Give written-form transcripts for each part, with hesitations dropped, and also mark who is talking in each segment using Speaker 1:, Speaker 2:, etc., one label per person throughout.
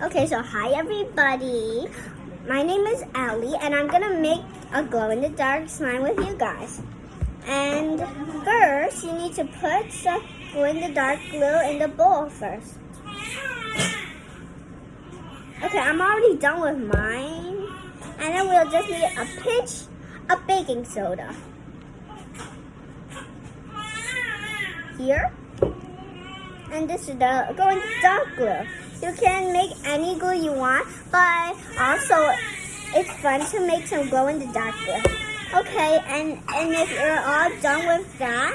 Speaker 1: Okay, so hi everybody. My name is Ellie and I'm gonna make a glow-in-the-dark slime with you guys. And first, you need to put some glow-in-the-dark glue in the bowl first. Okay, I'm already done with mine. And then we'll just need a pinch of baking soda. Here. And this is the glow-in-the-dark glue. You can make any glue you want, but also it's fun to make some glow-in-the-dark glue. Okay, and if you're all done with that,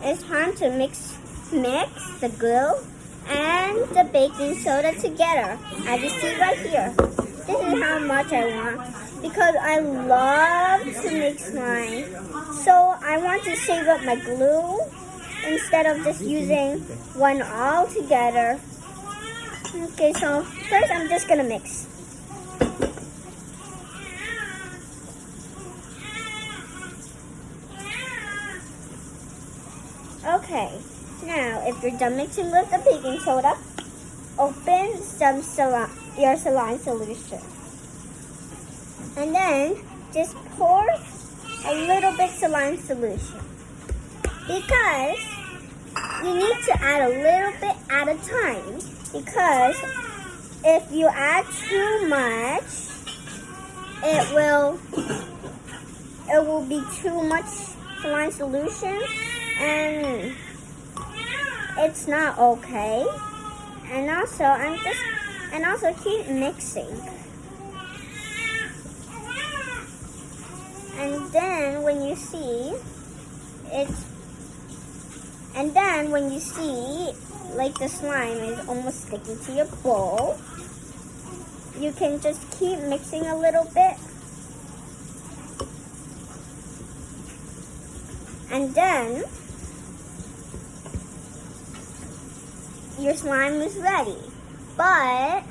Speaker 1: it's time to mix the glue and the baking soda together. As you see right here, this is how much I want because I love to make slime. So I want to save up my glue instead of just using one all together. Okay, so first I'm just gonna mix. Okay, now if you're done mixing with the baking soda, open your saline solution. And then just pour a little bit saline solution. Because you need to add a little bit at a time. Because if you add too much, it will be too much saline solution and it's not okay. And also keep mixing. And then when you see like the slime is almost sticking to your bowl, you can just keep mixing a little bit. And then your slime is ready. But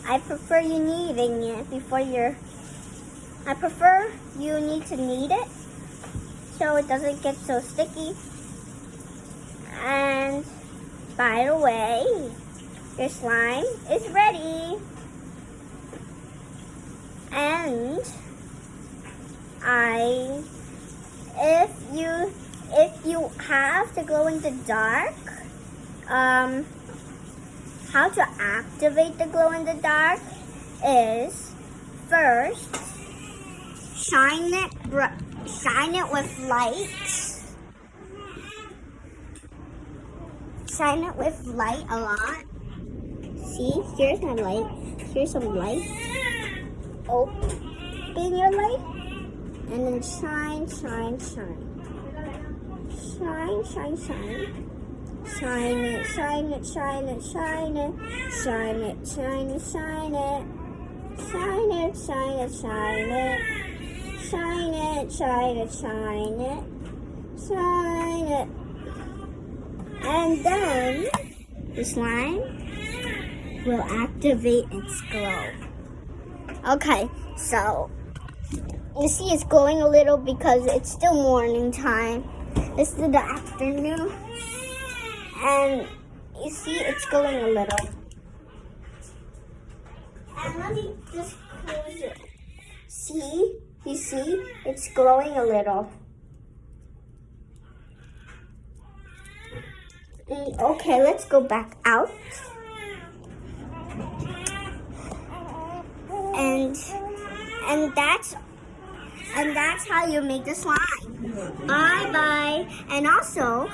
Speaker 1: I prefer you kneading it you need to knead it so it doesn't get so sticky. And by the way, your slime is ready. And if you have to glow in the dark, how to activate the glow in the dark is first shine it with light. Shine it with light a lot. See, here's my light. Here's some light. Open your light. And then shine. Shine, shine, shine. Shine it. Shine it. Shine it. Shine it. Shine it. Shine it. Shine it. Shine it. Shine it. Shine it. Shine it. Shine it. Shine it. Shine it. And then the slime will activate its glow. Okay, so you see it's glowing a little because it's still morning time. This is the afternoon. And you see it's glowing a little. And let me just close it. See? You see? It's glowing a little. Okay, let's go back out. And that's how you make the slime. Bye. And also,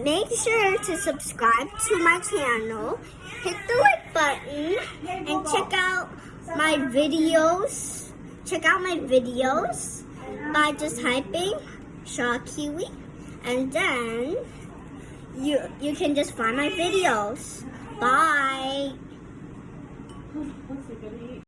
Speaker 1: make sure to subscribe to my channel. Hit the like button and check out my videos. Check out my videos by just typing Shaw Kiwi, and then you can just find my videos. Bye.